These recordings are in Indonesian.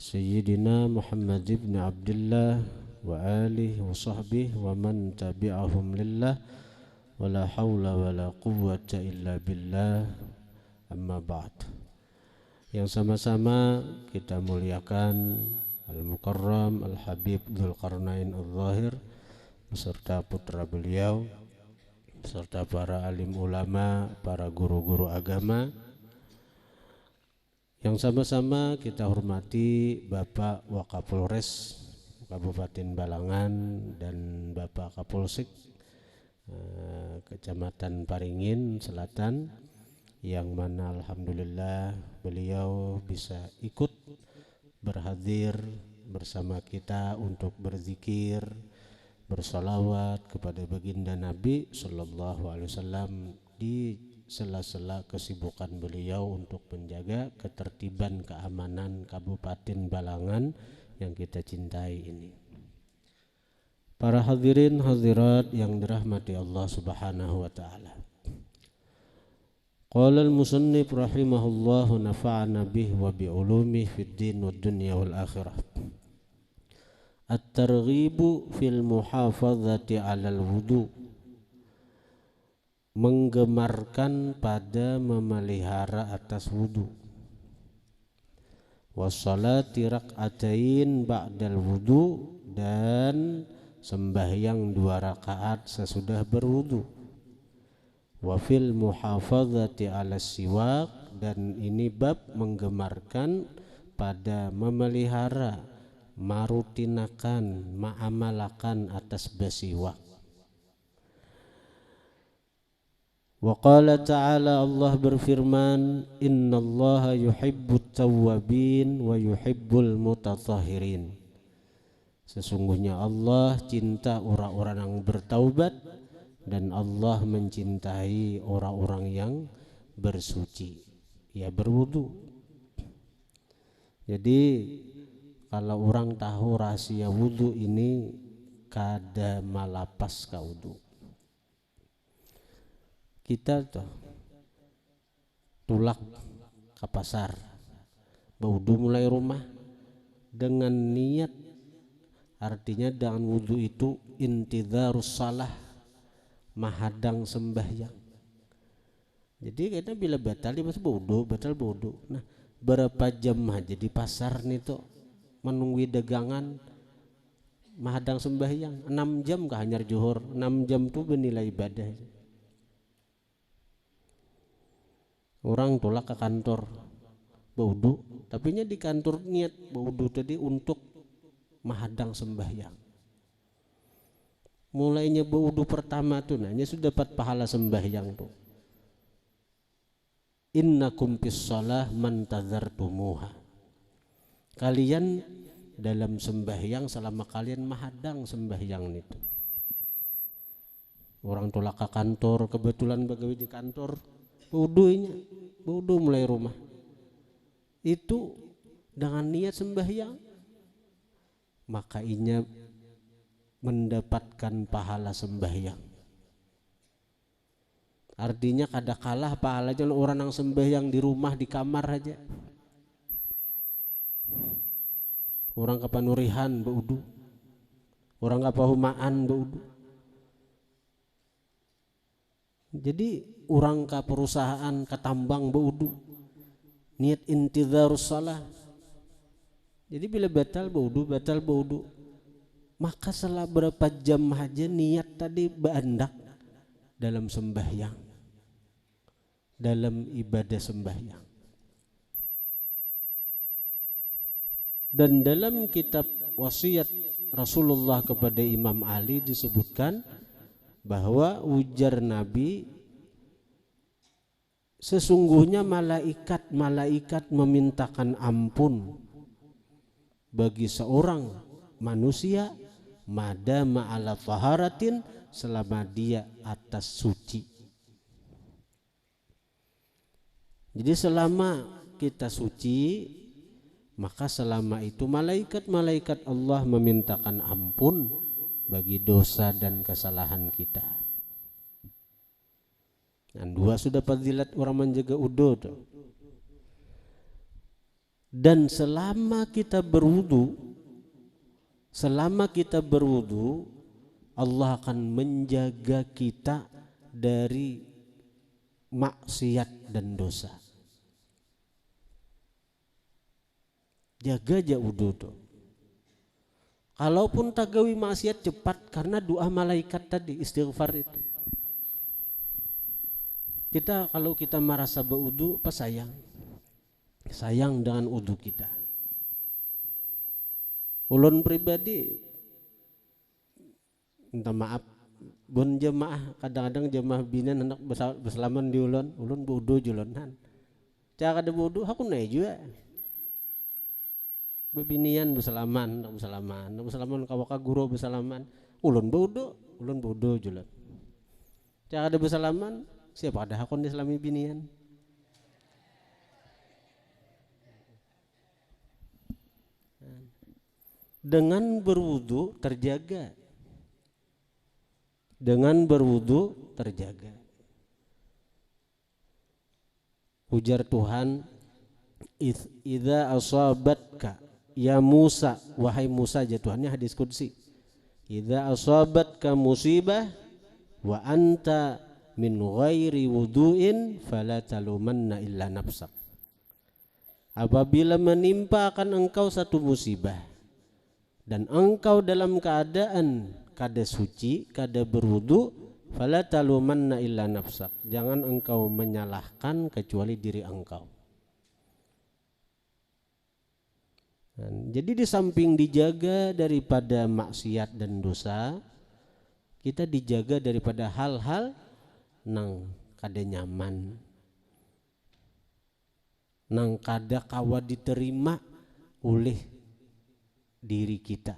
Sayyidina Muhammad ibn Abdullah wa alihi wa sahbihi wa man tabi'ahum lillah wa la hawla wa la quwwata illa billah, amma ba'd. Yang sama-sama kita muliakan Al-Mukarram Al-Habib Dzulqarnain Adz-Dzahir beserta putra beliau, beserta para alim ulama, para guru-guru agama. Yang sama-sama kita hormati Bapak Wakapolres Kabupaten Balangan dan Bapak Kapolsek Kecamatan Paringin Selatan, yang mana alhamdulillah beliau bisa ikut berhadir bersama kita untuk berzikir, bersolawat kepada baginda Nabi Sallallahu Alaihi Wasallam di sela-sela kesibukan beliau untuk menjaga ketertiban keamanan Kabupaten Balangan yang kita cintai ini. Para hadirin hadirat yang dirahmati Allah Subhanahu wa taala. Qala al-musannif rahimahullah nafa'ana bih wa bi ulumihi fid din wad dunya wal akhirah. At-targhibu fil muhafazati 'alal wudu', menggemarkan pada memelihara atas wudu. Wassalati rak'atain ba'dal wudu, dan sembahyang 2 rakaat sesudah berwudu. Wa fil muhafazati 'alas siwak, dan ini bab menggemarkan pada memelihara, marutinakan, ma'amalakan atas bersiwak. Wa qala ta'ala, Allah berfirman, innallaha yuhibbut tawwabin wa yuhibbul mutatahhirin. Sesungguhnya Allah cinta orang-orang yang bertaubat dan Allah mencintai orang-orang yang bersuci, ya berwudu. Jadi kalau orang tahu rahasia wudu ini, kada malapas ka wudu. Kita tuh tulak ke pasar, berwudu mulai rumah dengan niat, artinya dengan wudu itu intidharus salah, mahadang sembahyang. Jadi kita bila batal dia masih batal wudu. Nah, berapa jam aja di pasar nih tuh menunggu dagangan mahadang sembahyang? 6 jam kah hanyar juhur? 6 jam tuh bernilai ibadah. Orang tolak ke kantor baudu, tapi nya di kantor niat baudu tadi untuk mahadang sembahyang. Mulainya baudu pertama tuh nanya sudah dapat pahala sembahyang tuh. Innakum fis shalah man tadzartumuha. Kalian dalam sembahyang selama kalian mahadang sembahyang itu. Orang tolak ke kantor, kebetulan begawi di kantor, wudu mulai rumah itu dengan niat sembahyang, maka inya mendapatkan pahala sembahyang. Artinya kada kalah pahalanya orang yang sembahyang di rumah di kamar aja. Orang kapanurihan baudu, orang kapahumaan baudu. Jadi orang ke perusahaan ke tambang baudu, niat intidharus salah. Jadi bila batal baudu, maka setelah berapa jam aja niat tadi beandak dalam sembahyang, dalam ibadah sembahyang. Dan dalam kitab wasiat Rasulullah kepada Imam Ali disebutkan bahwa ujar Nabi, sesungguhnya malaikat memintakan ampun bagi seorang manusia madama ala taharatin, selama dia atas suci. Jadi selama kita suci, maka selama itu malaikat Allah memintakan ampun bagi dosa dan kesalahan kita. Dan 2 sudah fadilat orang menjaga wudu tuh. Dan selama kita berwudu, Allah akan menjaga kita dari maksiat dan dosa. Jaga aja wudu tuh. Kalaupun tagawi maksiat cepat karena doa malaikat tadi, istighfar itu. Kalau kita merasa berwudu, apa sayang dengan wudu kita. Ulun pribadi minta maaf, bun jemaah kadang-kadang jemaah binan hendak berselaman di ulun wudu julonan. Cara ada wudu aku naik juga. Bebinian berselaman kawaka guru berselaman. Ulun wudu julan. Cara ada berselaman siapa ada hakon islami binian. Dengan berwudu terjaga. Ujar Tuhan, idza asabatka ya Musa, wahai Musa, jatuhannya hadis qudsi. Idza asabatka musibah wa anta min ghairi wudu'in fala talumanna illa nafsak. Apabila menimpa akan engkau satu musibah dan engkau dalam keadaan kada suci, kada berwudu, fala talumanna illa nafsak. Jangan engkau menyalahkan kecuali diri engkau. Jadi di samping dijaga daripada maksiat dan dosa, kita dijaga daripada hal-hal nang kada nyaman, nang kada kawa diterima oleh diri kita.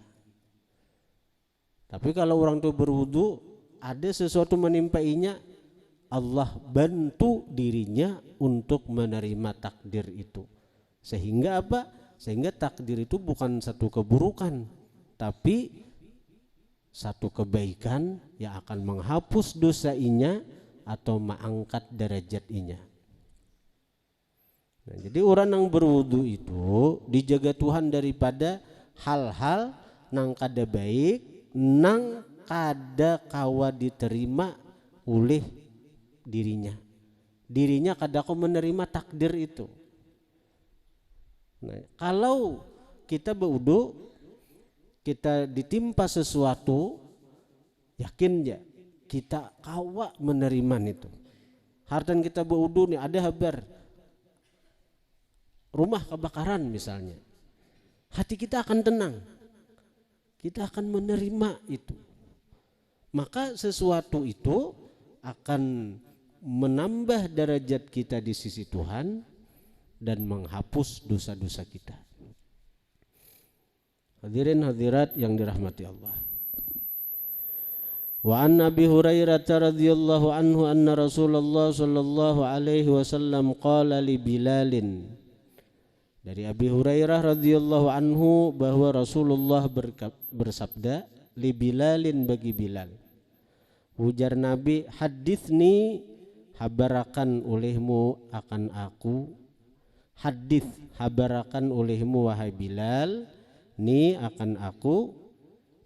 Tapi kalau orang itu berwudu, ada sesuatu menimpainya, Allah bantu dirinya untuk menerima takdir itu. Sehingga apa? Sehingga takdir itu bukan satu keburukan, tapi satu kebaikan yang akan menghapus dosainya atau mengangkat derajatnya. Nah, jadi orang yang berwudu itu dijaga Tuhan daripada hal-hal nang kada baik, nang kada kawa diterima oleh dirinya kada kau menerima takdir itu. Nah, kalau kita berwudu, kita ditimpa sesuatu, yakin ya kita kawa menerima itu. Hartan kita berwudu nih, ada kabar rumah kebakaran misalnya, hati kita akan tenang, kita akan menerima itu. Maka sesuatu itu akan menambah derajat kita di sisi Tuhan dan menghapus dosa-dosa kita. Hadirin hadirat yang dirahmati Allah. Wa an Abi Hurairah radhiyallahu anhu anna Rasulullah sallallahu alaihi wasallam qala li Bilalin. Dari Abi Hurairah radhiyallahu anhu bahwa Rasulullah bersabda li Bilalin, bagi Bilal. Ujar Nabi, hadithni, habarakan olehmu akan aku. Hadith, habarakan olehmu wahai Bilal, ni akan aku,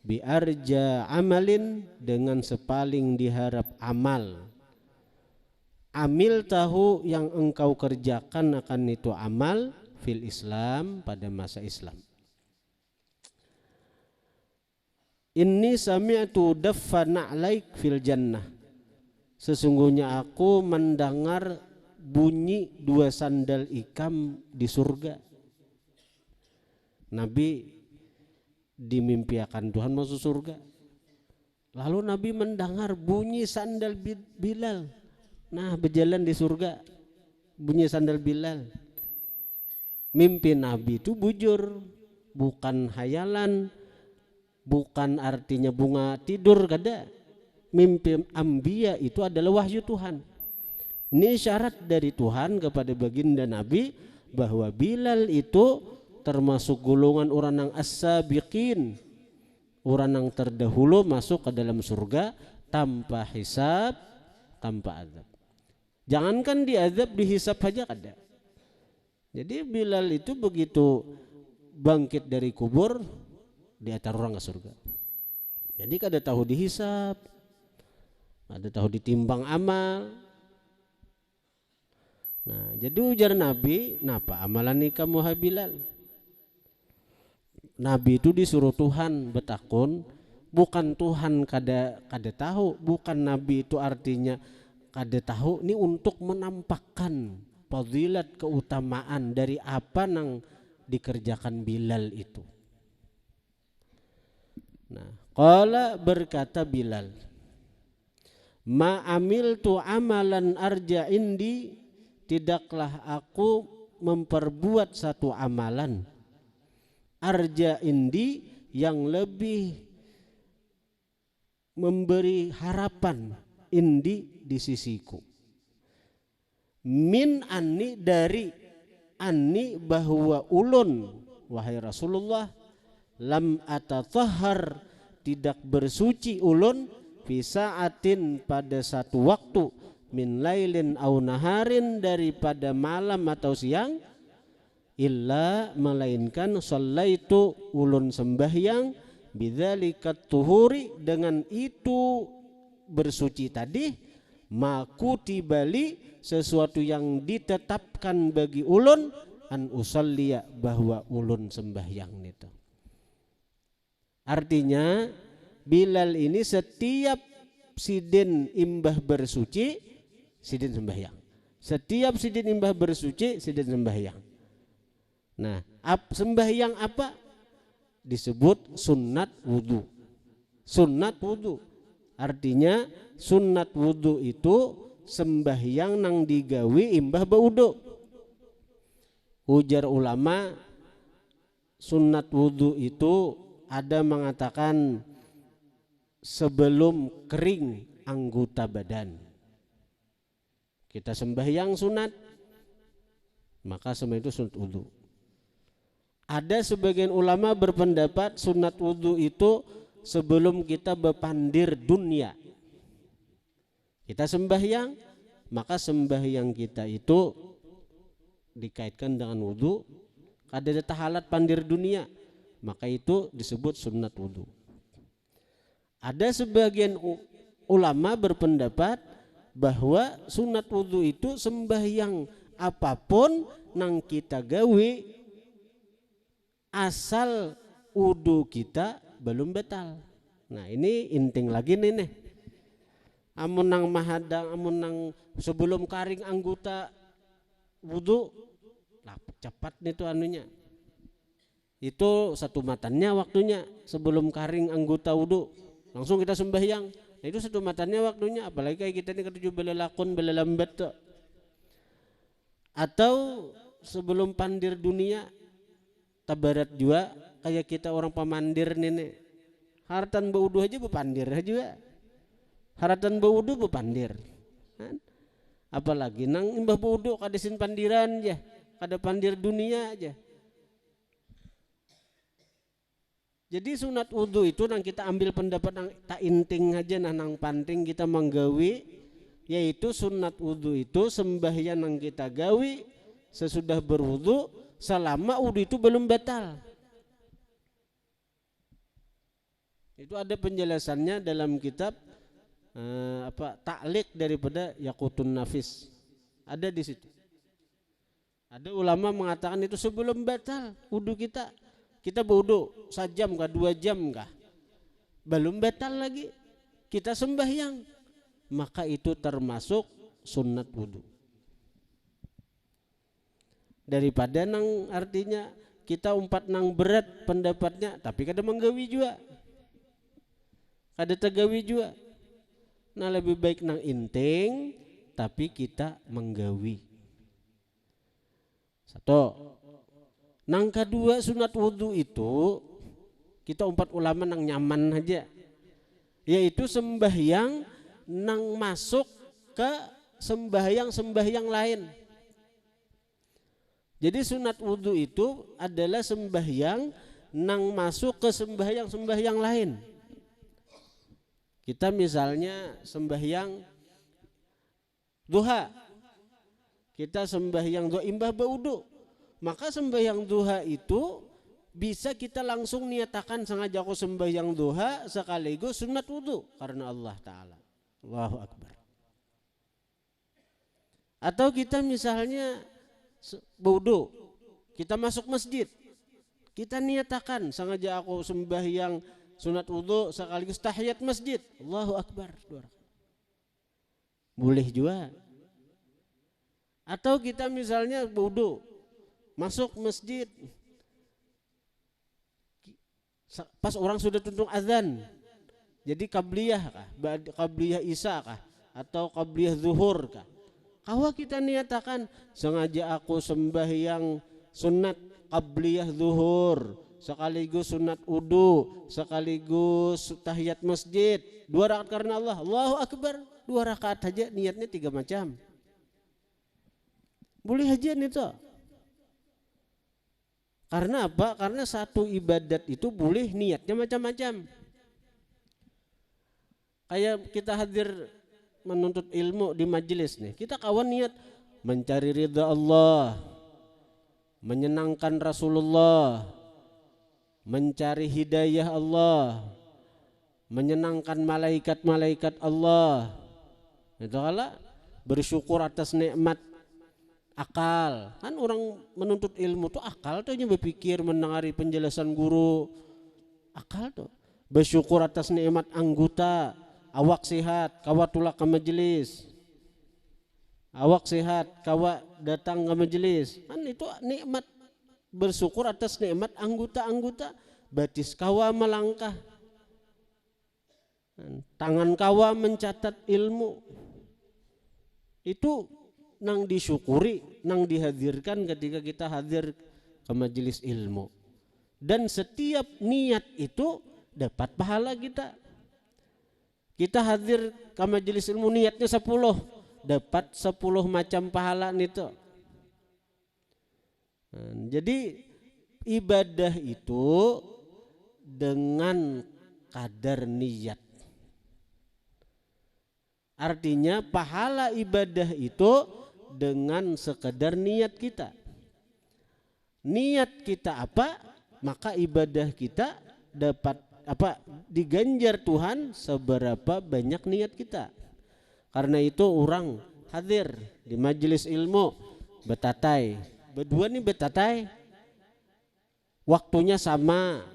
biarja amalin, dengan sepaling diharap amal. Amil tahu, yang engkau kerjakan akan itu amal, fil Islam, pada masa Islam. Inni sami'tu daffa na'laik fil jannah. Sesungguhnya aku mendengar bunyi dua sandal ikam di surga. Nabi dimimpiakan Tuhan masuk surga. Lalu Nabi mendengar bunyi sandal Bilal. Nah, berjalan di surga, bunyi sandal Bilal. Mimpi Nabi itu bujur, bukan hayalan, bukan artinya bunga tidur, kada. Mimpi Ambiya itu adalah wahyu Tuhan. Ini syarat dari Tuhan kepada baginda Nabi bahwa Bilal itu termasuk golongan orang yang as-sabiqin, orang yang terdahulu masuk ke dalam surga tanpa hisab, tanpa azab. Jangankan diazab, dihisab saja kada. Jadi Bilal itu begitu bangkit dari kubur dia taruh ke surga. Jadi kada tahu dihisap, kada tahu ditimbang amal. Nah, jadi ujar Nabi, napa amalan ni kamu hai Bilal? Nabi itu disuruh Tuhan betakun, bukan Tuhan kada tahu, bukan Nabi itu artinya kada tahu, ini untuk menampakkan fadilat keutamaan dari apa yang dikerjakan Bilal itu. Nah, qala berkata Bilal, ma amiltu amalan arja indi, tidaklah aku memperbuat satu amalan arja indi yang lebih memberi harapan indi di sisiku, min anni dari anni bahwa ulun wahai Rasulullah lam atatahhar tidak bersuci ulun fi sa'atin pada satu waktu min lailin au naharin daripada malam atau siang illa melainkan sallaitu ulun sembahyang bidzalika tuhuri dengan itu bersuci tadi makuti bali sesuatu yang ditetapkan bagi ulun an usalliya bahwa ulun sembahyang itu. Artinya Bilal ini setiap sidin imbah bersuci sidin sembahyang, setiap sidin imbah bersuci sidin sembahyang. Nah, sembahyang apa? Disebut sunnat wudu. Sunnat wudu. Artinya sunnat wudu itu sembahyang nang digawi imbah baudu. Ujar ulama sunnat wudu itu ada mengatakan sebelum kering anggota badan. Kita sembahyang sunat, maka semua itu sunat wudu. Ada sebagian ulama berpendapat sunat wudu itu sebelum kita berpandir dunia. Kita sembahyang, maka sembahyang kita itu dikaitkan dengan wudu. Ada tahalat pandir dunia, maka itu disebut sunat wudu. Ada sebagian ulama berpendapat bahwa sunat wudu itu sembahyang apapun nang kita gawe asal wudu kita belum batal. Nah, ini inting lagi nih. Amun nang mahadang, amun nang sebelum karing anggota wudu, lah cepat nih tuh anunya. Itu satu matannya waktunya sebelum karing anggota wudu, langsung kita sembahyang. Nah, itu satu matannya waktunya, apalagi kayak kita nih ketujuh belalakon belalambat tuh. Atau sebelum pandir dunia tabarat juga kayak kita orang pemandir nenek haratan baudu aja bepandir aja, haratan baudu bepandir kan? Apalagi nang imbah baudu kadesin pandiran aja, kada pandir dunia aja. Jadi sunat wudu itu nang kita ambil pendapat nang tak inting aja nah nang panting kita menggawi, yaitu sunat wudu itu sembahyang nang kita gawi sesudah berwudu selama wudu itu belum batal. Itu ada penjelasannya dalam kitab taklik daripada Yaqutun Nafis. Ada di situ. Ada ulama mengatakan itu sebelum batal wudu kita. Kita berwudu 1 jam kah 2 jam kah? Belum batal lagi. Kita sembahyang. Maka itu termasuk sunat wudu. Daripada nang artinya kita umpat nang berat pendapatnya tapi kada menggawi juga, kada tegawi juga. Nah, lebih baik nang inting tapi kita menggawi. Satu. Nang kedua sunat wudu itu kita umpat ulama nang nyaman aja, yaitu sembahyang nang masuk ke sembahyang lain. Jadi sunat wudu itu adalah sembahyang nang masuk ke sembahyang lain. Kita misalnya sembahyang duha, kita sembahyang duha imbah baudu, maka sembahyang duha itu bisa kita langsung niatakan sengaja aku sembahyang duha sekaligus sunat wudu karena Allah Ta'ala. Allahu Akbar. Atau kita misalnya wudu, kita masuk masjid, kita niatakan sengaja aku sembahyang sunat wudu sekaligus tahiyat masjid. Allahu Akbar. Boleh juga. Atau kita misalnya wudu, masuk masjid, pas orang sudah tuntung azan, jadi qabliyah kah, qabliyah isya kah, atau qabliyah zuhur kah, kalau kita niatakan sengaja aku sembahyang sunat qabliyah zuhur sekaligus sunat wudu sekaligus tahiyat masjid 2 rakaat karena Allah, Allahu Akbar. 2 rakaat aja niatnya 3 macam, boleh aja nih toh. Karena apa? Karena satu ibadat itu boleh niatnya macam-macam. Kayak kita hadir menuntut ilmu di majelis nih, kita kawan niat mencari ridha Allah, menyenangkan Rasulullah, mencari hidayah Allah, menyenangkan malaikat-malaikat Allah. Itu kala bersyukur atas nikmat akal. Kan orang menuntut ilmu tuh akal tuh berpikir, mendengari penjelasan guru, akal tuh. Bersyukur atas nikmat anggota, awak sehat, kawa tulak ke majelis, awak sehat, kawa datang ke majelis. Kan itu nikmat, bersyukur atas nikmat anggota-anggota. Batis kawa melangkah, tangan kawa mencatat ilmu. Itu nang disyukuri, nang dihadirkan ketika kita hadir ke majelis ilmu. Dan setiap niat itu dapat pahala kita. Kita hadir ke majelis ilmu niatnya 10, dapat 10 macam pahala itu. Jadi ibadah itu dengan kadar niat. Artinya pahala ibadah itu dengan sekedar niat kita. Niat kita apa, maka ibadah kita dapat apa, diganjar Tuhan seberapa banyak niat kita. Karena itu orang hadir di majelis ilmu betatai, berdua nih betatai, waktunya sama,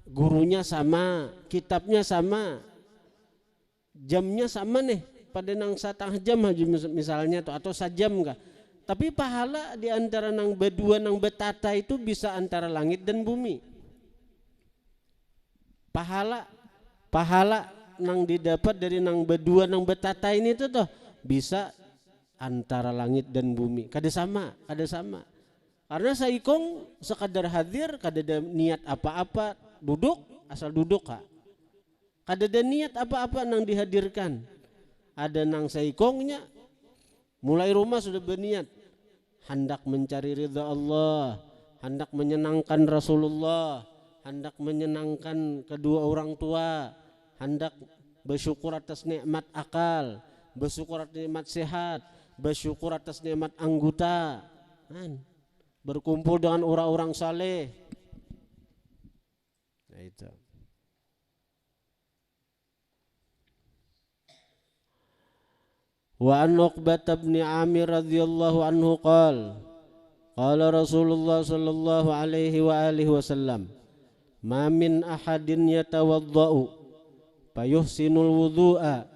gurunya sama, kitabnya sama, jamnya sama nih, pada nang 1/2 jam aja misalnya atau sajam kah. Tapi pahala di antara nang berdua nang betata itu bisa antara langit dan bumi. Pahala nang didapat dari nang berdua nang betata ini tuh bisa antara langit dan bumi. Kada sama. Karena saikong sekadar hadir, kada ada niat apa-apa, duduk asal duduk kak. Kada ada niat apa-apa nang dihadirkan. Ada nang saikongnya mulai rumah sudah berniat hendak mencari ridha Allah, hendak menyenangkan Rasulullah, hendak menyenangkan kedua orang tua, hendak bersyukur atas nikmat akal, bersyukur atas nikmat sehat, bersyukur atas nikmat anggota, berkumpul dengan orang-orang saleh. Nah itu. Wa an Uqbah bin Amir radhiyallahu anhu qala Rasulullah sallallahu alaihi wa alihi wasallam ma min ahadin yatawaddau fayuhsinul wudu'a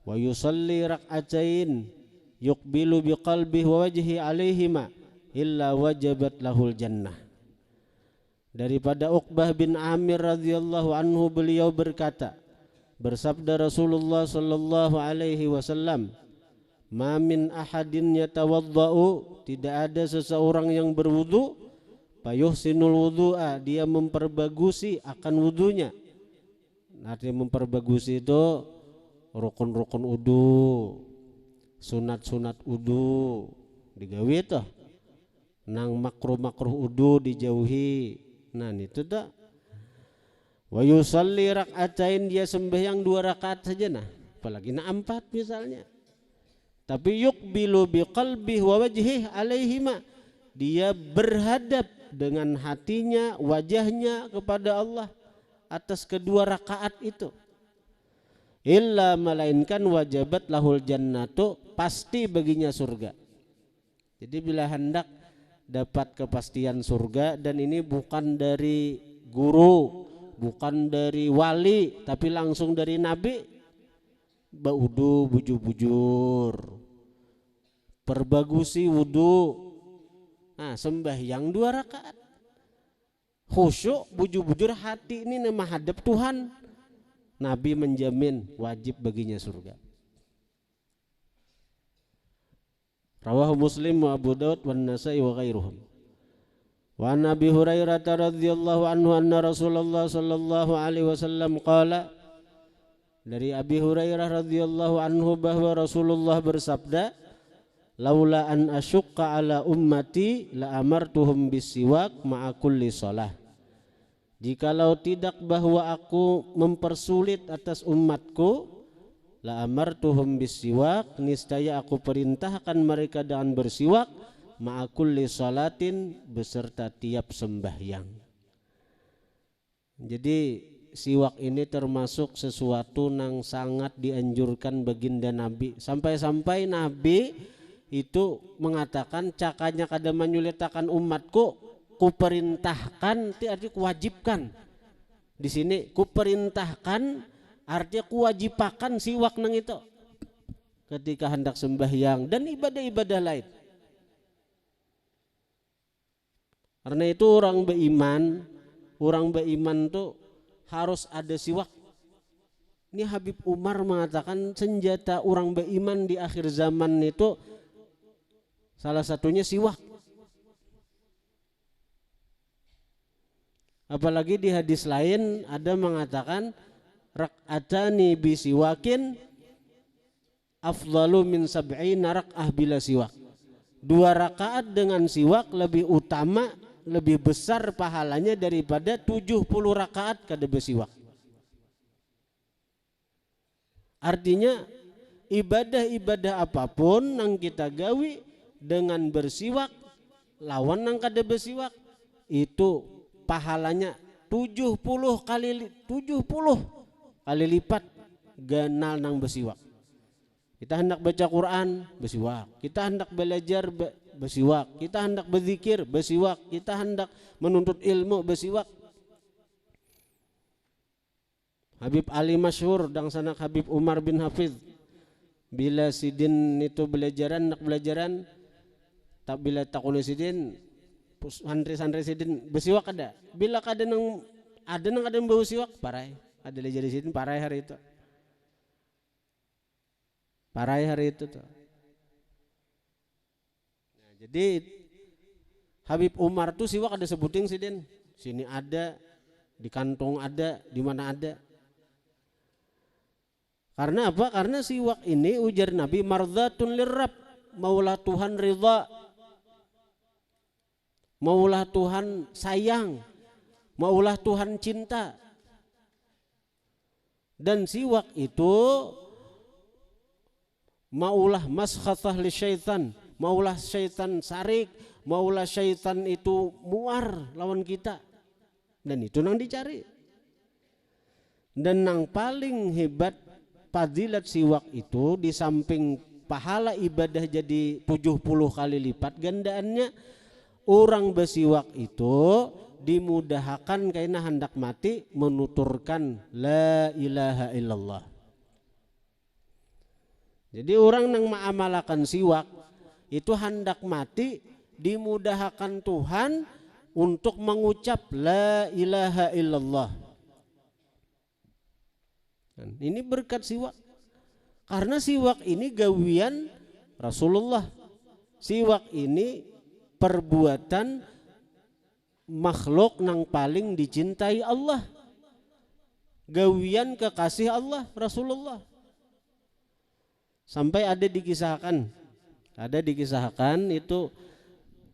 wa yusalli rak'atain yuqbilu biqalbihi wa wajhi alaihima illa wajabat lahul jannah. Daripada Uqbah bin Amir radhiyallahu anhu, beliau berkata, bersabda Rasulullah sallallahu alaihi wasallam, ma min ahadin yatawaddau, tidak ada seseorang yang berwudu, fayuhsinul wudu'a, dia memperbagusi akan wudunya. Artinya memperbagusi itu rukun-rukun wudu, sunat-sunat wudu digawe itu, nang makruh-makruh wudu dijauhi. Nah itu dah. Wa yusalli rak'atain, dia sembahyang 2 rakaat saja, nah apalagi na 4 misalnya. Tapi yuqbilu biqalbihi wa wajhihi alaihima, dia berhadap dengan hatinya, wajahnya kepada Allah atas kedua rakaat itu. Illa melainkan wajabat lahul jannatu, pasti baginya surga. Jadi bila hendak dapat kepastian surga, dan ini bukan dari guru, bukan dari wali, tapi langsung dari Nabi, baudu bujur-bujur, perbagusi wudu, nah sembahyang 2 rakaat, khusyuk bujur-bujur hati ini menghadap Tuhan. Nabi menjamin wajib baginya surga. Rawahu Muslim wa Abu Daud wa Nasai wa ghairuhum. Wa Nabi Hurairah radhiyallahu anhu anna Rasulullah sallallahu alaihi wasallam qala, dari Abi Hurairah radhiyallahu anhu bahwa Rasulullah bersabda, laula an asyqa ala ummati la amartuhum bisiwak ma'a kulli shalah. Jikalau tidak bahwa aku mempersulit atas umatku, la amartuhum bisiwak, niscaya aku perintahkan mereka dengan bersiwak, ma'a kulli shalatin, beserta tiap sembahyang. Jadi siwak ini termasuk sesuatu yang sangat dianjurkan baginda Nabi. Sampai-sampai Nabi itu mengatakan, cakanya kada menyulitakan umatku, kuperintahkan, artinya kuwajibkan. Di sini kuperintahkan artinya kuwajibakan siwak nang itu ketika hendak sembahyang dan ibadah-ibadah lain. Karena itu orang beriman tuh harus ada siwak. Ini Habib Umar mengatakan senjata orang beriman di akhir zaman itu salah satunya siwak. Apalagi di hadis lain ada mengatakan rak'atani bisiwakin afdalu min sab'ina rak'ah bila siwak. 2 rakaat dengan siwak lebih utama, lebih besar pahalanya daripada 70 rakaat kada bersiwak. Artinya ibadah-ibadah apapun yang kita gawi dengan bersiwak lawan yang kada bersiwak itu pahalanya 70 kali lipat ganal nang bersiwak. Kita hendak baca Quran bersiwak, kita hendak belajar bersiwak, kita hendak berzikir bersiwak, kita hendak menuntut ilmu bersiwak. Habib Ali masyhur dan sanak Habib Umar bin Hafiz, bila sidin itu belajaran tak bila takun sidin santri sidin bersiwak ada. Bila kada nang bau siwak parai. Ada jadi sidin parai hari itu. Parai hari itu tuh. Nah, jadi Habib Umar tuh siwak ada sebuting sidin. Sini ada, di kantong ada, di mana ada. Karena apa? Karena siwak ini ujar Nabi mardhatun lirrab, maulah Tuhan ridha. Maulah Tuhan sayang, maulah Tuhan cinta. Dan siwak itu maulah maskhathah li syaitan, maulah syaitan sarik, maulah syaitan itu muar lawan kita. Dan itu nang dicari. Dan nang paling hebat fadilat siwak itu, di samping pahala ibadah jadi 70 kali lipat gandaannya, orang bersiwak itu dimudahkan karena hendak mati menuturkan la ilaha illallah. Jadi orang yang mengamalkan siwak itu hendak mati dimudahkan Tuhan untuk mengucap la ilaha illallah. Dan ini berkat siwak. Karena siwak ini gawian Rasulullah. Siwak ini perbuatan makhluk yang paling dicintai Allah, gawian kekasih Allah Rasulullah. Sampai ada dikisahkan itu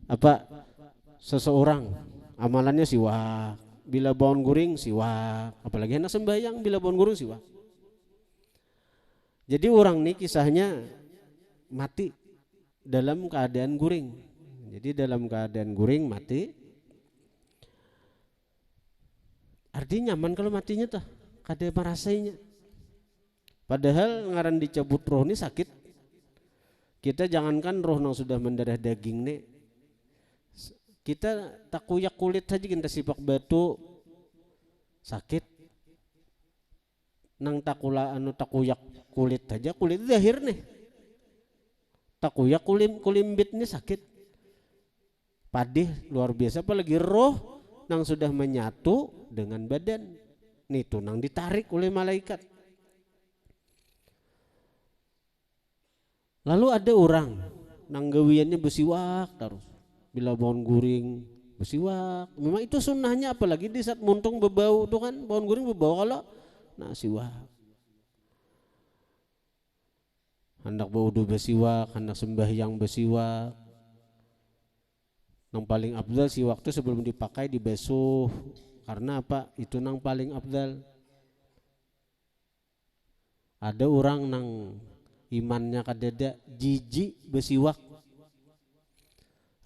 apa, seseorang amalannya siwak, bila bangun guring siwak, apalagi hendak sembahyang bila bangun guring siwak. Jadi orang ini kisahnya mati dalam keadaan guring. Jadi dalam keadaan guring mati, artinya nyaman kalau matinya tuh, kada merasainya. Padahal ngaran dicabut roh ini sakit. Kita jangankan roh yang sudah mendarah daging nih, kita tak kuyak kulit saja kita sipak batu sakit. Nang takula tak kuyak kulit saja, kulit zahir nih. Tak kuyak kulimbit nih sakit. Padih luar biasa, apalagi roh nang sudah menyatu dengan badan. Nih tuh nang ditarik oleh malaikat. Lalu ada orang nang gawiannya bersiwak terus. Bila pohon guring bersiwak. Memang itu sunnahnya, apalagi di saat muntung berbau tuh kan, pohon guring berbau kalau nah siwak. Hendak berwudu bersiwak, hendak sembahyang bersiwak. Nang paling afdal siwak itu sebelum dipakai dibasuh. Karena apa? Itu nang paling afdal. Ada orang nang imannya kadada jijik bersiwak,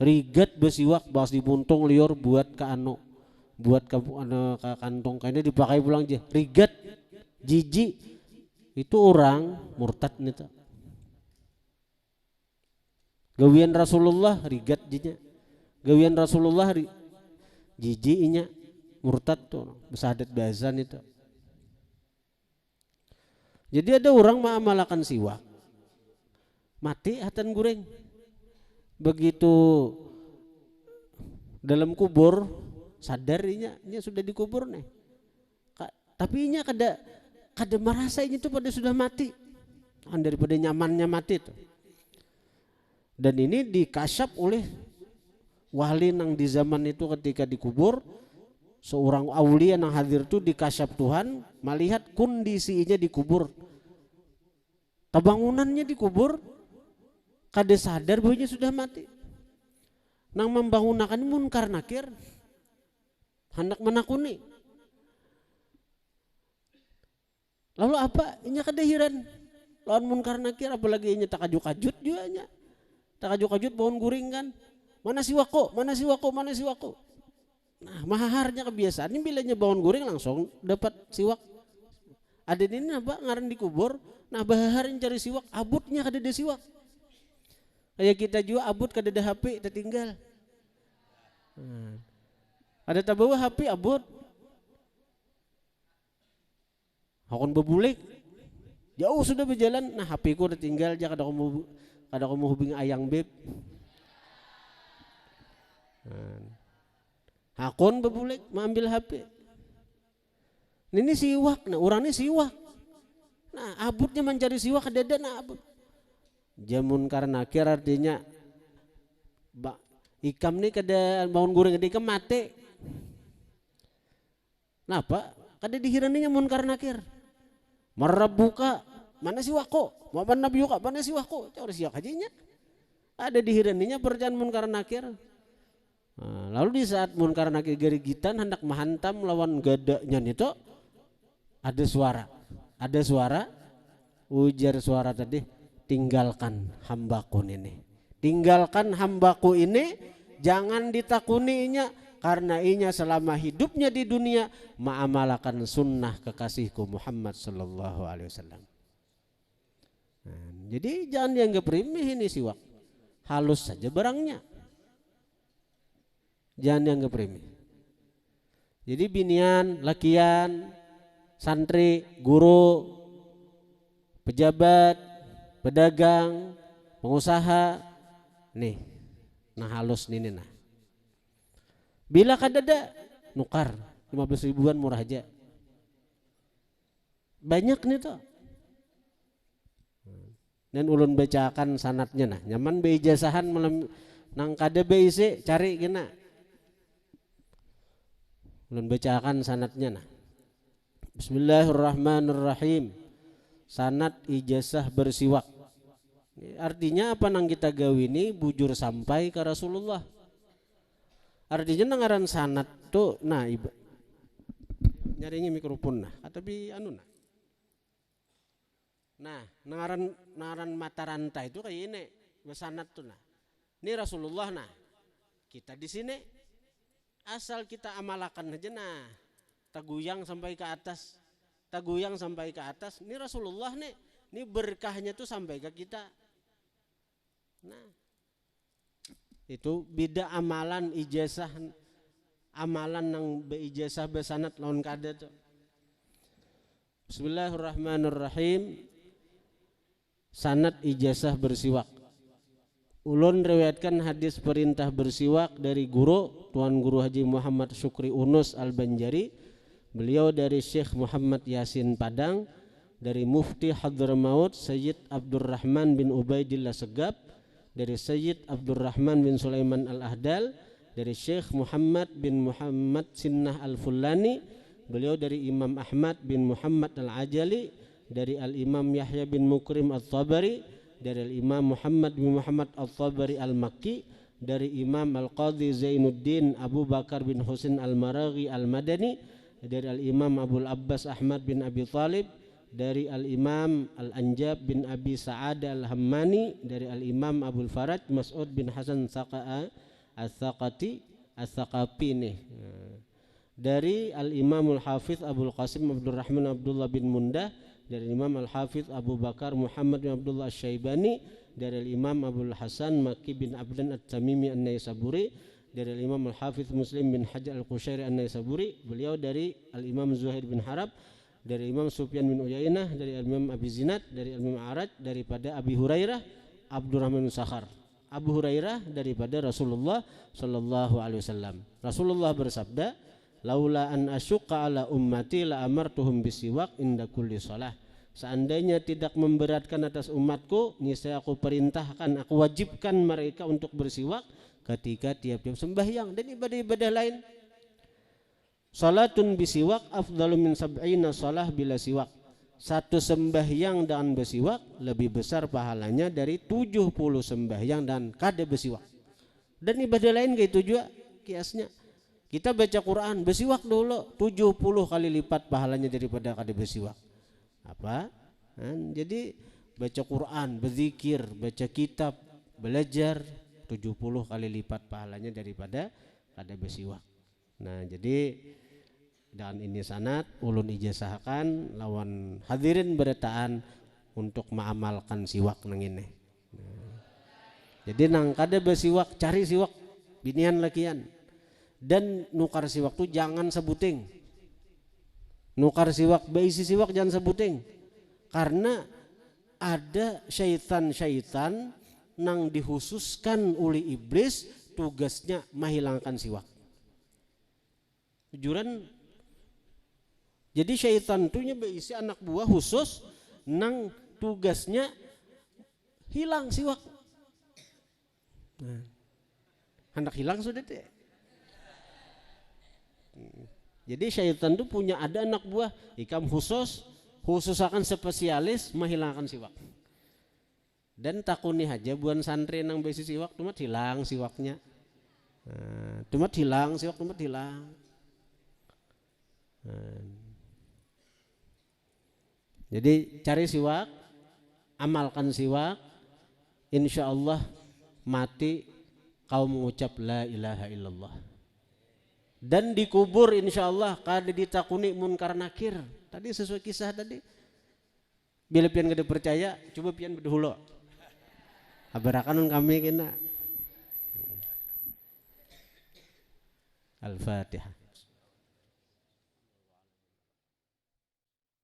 rigat bersiwak, bahas dibuntung liur buat ke anu, buat ke kantong kainnya dipakai pulang aja. Rigat, jijik, itu orang murtad nih tuh. Gawian Rasulullah rigat jinya, gawian Rasulullah jijinya murtad tuh, besadat bazan itu. Jadi ada orang mengamalkan siwak, mati hatan guring. Begitu dalam kubur sadar inya sudah dikubur nih. Tapi inya kada merasa ini tuh pada sudah mati. Daripada nyamannya mati tuh. Dan ini dikasyaf oleh wali nang di zaman itu ketika dikubur, seorang aulia yang hadir itu dikasyaf Tuhan, melihat kondisinya dikubur, kebangunannya dikubur, kada sadar bahwa sudah mati. Nang membangunakan munkar nakir, hendak menakuni. Lalu apa? Inya kada heran lawan munkar nakir, apalagi inya tak kajut-kajut juga nya. Tak kajut-kajut pohon guring kan. Mana si wako, mana si wako, mana si wako. Nah, maharnya kebiasaan ini bilanya pohon guring langsung dapat siwak. Ada ini apa ngaran dikubur. Nah, baharin cari siwak, abutnya kada ada siwak. Kayak kita juga abut kada ada HP tertinggal. Ada tabawa HP abut. Hakon bebulik. Jauh sudah berjalan, nah HP ku udah tinggal aja kada kamu hubungi ayang beb. Hakon bebulik mengambil HP. Ini siwak, nah orang ini siwak. Nah abutnya mencari siwak kada ada, nah abut. Jamun karena nakir artinya ikam nih kada bangun guring ikam mati. Napa? Kada dihiraninya munkar nakir. Marabuka, mana si wako? Maman nabi yuka, mana si wako? Cari siak aja. Ada dihiraninya perjalanan munkar nakir. Nah, lalu di saat munkar nakir gerigitan hendak menghantam lawan gadanya itu ada suara, ujar suara tadi, tinggalkan hambaku ini, tinggalkan hambaku ini, jangan ditakuninya. Karena inya selama hidupnya di dunia mengamalkan sunnah kekasihku Muhammad sallallahu alaihi wasallam. Nah, jadi jangan dianggap remeh ini siwak. Halus saja barangnya. Jangan dianggap remeh. Jadi binian, lakian, santri, guru, pejabat, pedagang, pengusaha, nih, nah halus nih nah. Bila kadada nukar 15 ribuan murah aja. Banyak nih tuh. Dan ulun bacakan sanatnya nah. Nyaman be ijazahan nang kada be isi cari kena. Ulun bacakan sanatnya nah. Bismillahirrahmanirrahim. Sanat ijazah bersiwak. Artinya apa nang kita gawi ini bujur sampai ke Rasulullah. Artinya nangaran sanat tuh, nah nyarinya mikrofon nah, tapi anu nah, nangaran mata rantai itu kayak ini, sanat tuh nah, ini Rasulullah nah, kita di sini asal kita amalakan aja, nah taguyang sampai ke atas, taguyang sampai ke atas. Ini Rasulullah nih, ini berkahnya tuh sampai ke kita. Nah itu beda amalan ijazah, amalan yang beijazah besanad lawan kada tuh. Bismillahirrahmanirrahim. Sanad ijazah bersiwak. Ulun riwayatkan hadis perintah bersiwak dari guru Tuan Guru Haji Muhammad Syukri Unus Al-Banjari. Beliau dari Syekh Muhammad Yasin Padang, dari Mufti Hadramaut Sayyid Abdurrahman bin Ubaidillah Segap, dari Sayyid Abdurrahman bin Sulaiman Al-Ahdal, dari Syekh Muhammad bin Muhammad Sinnah Al-Fulani. Beliau dari Imam Ahmad bin Muhammad Al-Ajali, dari Al-Imam Yahya bin Mukrim Al-Tabari, dari Imam Muhammad bin Muhammad Al-Tabari Al-Makki, dari Imam Al-Qadhi Zainuddin Abu Bakar bin Husain Al-Maraghi Al-Madani, dari Al-Imam Abul Abbas Ahmad bin Abi Talib, dari Al-Imam Al-Anjab bin Abi Sa'ad Al-Hammani, dari Al-Imam Abul Faraj Mas'ud bin Hasan As-Saqafi nih. Dari Al-Imam Al-Hafiz Abul Qasim Abdurrahman Abdullah bin Mundah, dari Imam Al-Hafiz Abu Bakar Muhammad bin Abdullah Asy-Syaibani, dari Imam Abdul Hasan Maki bin Abdan At-Tamimi An-Naisaburi, dari Imam Al-Hafiz Muslim bin Hajar Al-Qushairi An-Naisaburi. Beliau dari Al-Imam Zuhair bin Harab, dari Imam Sufyan bin Uyainah, dari Imam Abi Zinad, dari Imam A'raj, daripada Abi Hurairah Abdurrahman bin Sakhar. Abu Hurairah daripada Rasulullah sallallahu alaihi wasallam. Rasulullah bersabda, laula an asyqa ala ummati la amartuhum bisiwak inda kulli shalah. Seandainya tidak memberatkan atas umatku, niscaya aku perintahkan, aku wajibkan mereka untuk bersiwak ketika tiap-tiap sembahyang dan ibadah-ibadah lain. Salatun bisiwak afdalu min sab'ina shalah bila siwak. Satu sembahyang dengan bersiwak lebih besar pahalanya dari 70 sembahyang dan kada bersiwak. Dan ibadah lain kayak itu juga kiasnya. Kita baca Quran bersiwak dulu 70 kali lipat pahalanya daripada kada bersiwak. Apa? Jadi baca Quran, berzikir, baca kitab, belajar 70 kali lipat pahalanya daripada kada bersiwak. Nah, jadi dan ini sanad ulun ijazahkan lawan hadirin beretaan untuk mengamalkan siwak nang ini. Jadi nang kada bersiwak cari siwak binian lakian. Dan nukar siwak tuh jangan sebuting. Nukar siwak, beisi siwak jangan sebuting. Karena ada syaitan-syaitan nang dihususkan oleh iblis tugasnya menghilangkan siwak. Jujuran. Jadi syaitan tuh beisi anak buah khusus nang tugasnya hilang siwak. Nah, anak hilang sudah deh. Jadi syaitan itu punya ada anak buah ikam khusus akan spesialis menghilangkan siwak. Dan takuni aja buan santri nang besi siwak cuma hilang siwaknya. Cuma hilang siwak cuma hilang. Jadi cari siwak, amalkan siwak, insya Allah mati kau mengucap la ilaha illallah. Dan dikubur insya Allah kada ditakuni munkar nakir. Tadi sesuai kisah tadi. Bila pian kada percaya, coba pian berdahulu. Abarakan kami kena. Al-Fatihah.